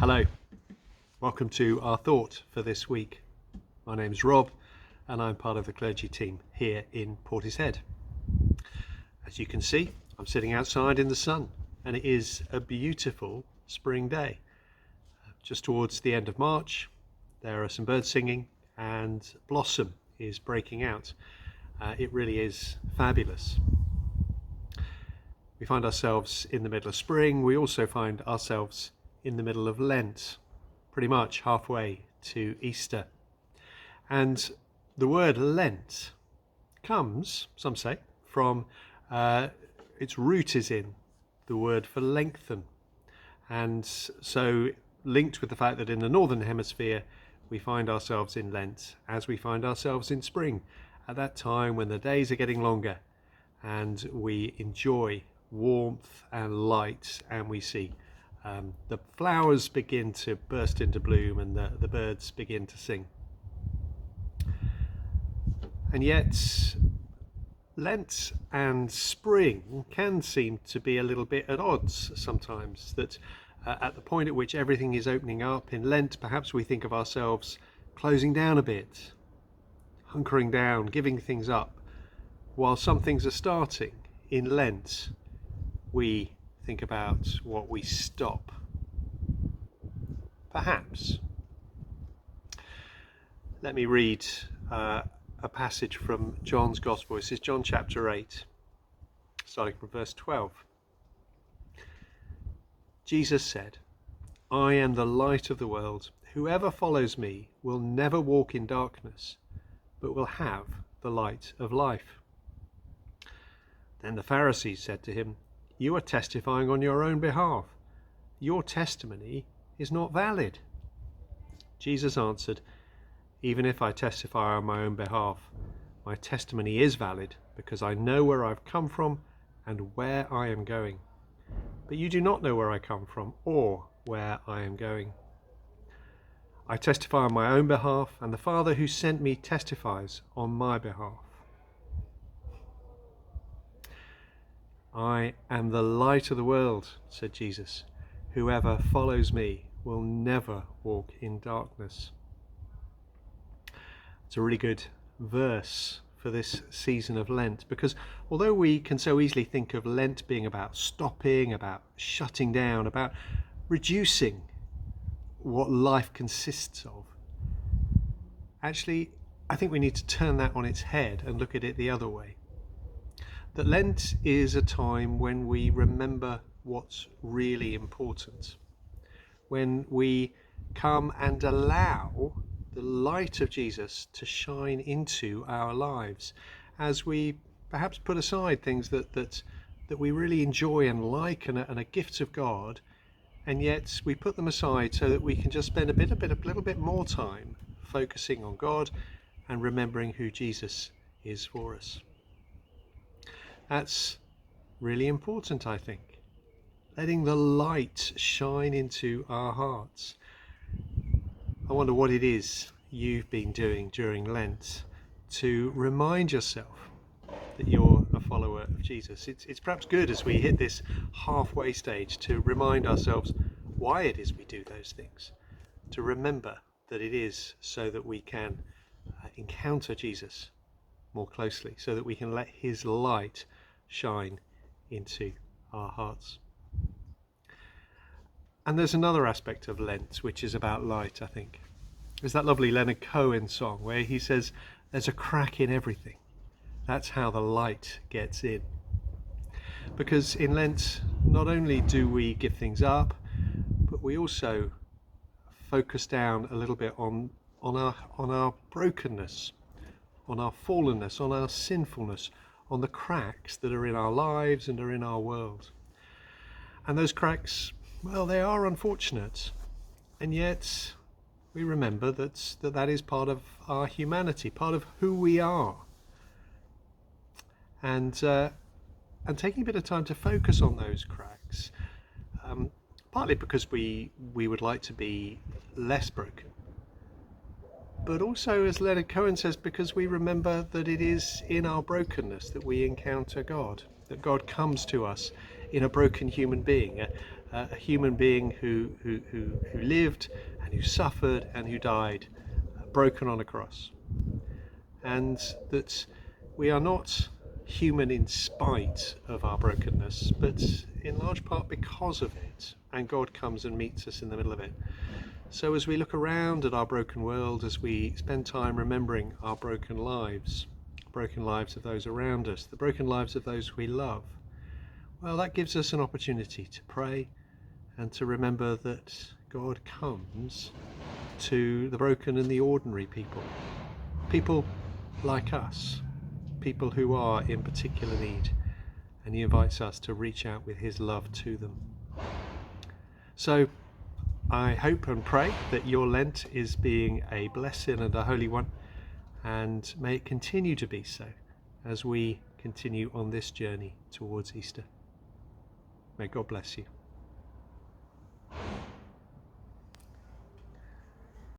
Hello, welcome to our thought for this week. My name's Rob and I'm part of the clergy team here in Portishead. As you can see, I'm sitting outside in the sun and it is a beautiful spring day. Just towards the end of March, there are some birds singing and blossom is breaking out. It really is fabulous. We find ourselves in the middle of spring. We also find ourselves in the middle of Lent, pretty much halfway to Easter. And the word Lent comes, some say, from its root is in the word for lengthen. And so linked with the fact that in the Northern Hemisphere, we find ourselves in Lent as we find ourselves in spring, at that time when the days are getting longer and we enjoy warmth and light, and we see the flowers begin to burst into bloom and the birds begin to sing. And yet Lent and spring can seem to be a little bit at odds sometimes, that at the point at which everything is opening up in Lent, perhaps we think of ourselves closing down a bit, hunkering down, giving things up, while some things are starting in Lent. We think about what we stop. Perhaps. Let me read a passage from John's Gospel. This is John chapter 8, starting from verse 12. Jesus said, "I am the light of the world. Whoever follows me will never walk in darkness, but will have the light of life." Then the Pharisees said to him, "You are testifying on your own behalf. Your testimony is not valid." Jesus answered, "Even if I testify on my own behalf, my testimony is valid because I know where I've come from and where I am going. But you do not know where I come from or where I am going. I testify on my own behalf, and the Father who sent me testifies on my behalf. I am the light of the world," said Jesus. "Whoever follows me will never walk in darkness." It's a really good verse for this season of Lent, because although we can so easily think of Lent being about stopping, about shutting down, about reducing what life consists of, actually I think we need to turn that on its head and look at it the other way. That Lent is a time when we remember what's really important, when we come and allow the light of Jesus to shine into our lives, as we perhaps put aside things that we really enjoy and like and are gifts of God, and yet we put them aside so that we can just spend a little bit more time focusing on God and remembering who Jesus is for us. That's really important, I think. Letting the light shine into our hearts. I wonder what it is you've been doing during Lent to remind yourself that you're a follower of Jesus. It's perhaps good as we hit this halfway stage to remind ourselves why it is we do those things. To remember that it is so that we can encounter Jesus more closely, so that we can let his light shine into our hearts. And there's another aspect of Lent which is about light, I think. There's that lovely Leonard Cohen song where he says, "There's a crack in everything. That's how the light gets in." Because in Lent, not only do we give things up, but we also focus down a little bit on our brokenness, on our fallenness, on our sinfulness, on the cracks that are in our lives and are in our world. And those cracks, well, they are unfortunate, and yet we remember that is part of our humanity, part of who we are. And taking a bit of time to focus on those cracks, partly because we would like to be less broken, but also, as Leonard Cohen says, because we remember that it is in our brokenness that we encounter God, that God comes to us in a broken human being, a human being who lived and who suffered and who died, broken on a cross. And that we are not human in spite of our brokenness, but in large part because of it, and God comes and meets us in the middle of it. So as we look around at our broken world, as we spend time remembering our broken lives of those around us, the broken lives of those we love, well, that gives us an opportunity to pray and to remember that God comes to the broken and the ordinary people like us, people who are in particular need, and he invites us to reach out with his love to them. So I hope and pray that your Lent is being a blessing and a holy one, and may it continue to be so as we continue on this journey towards Easter. May God bless you.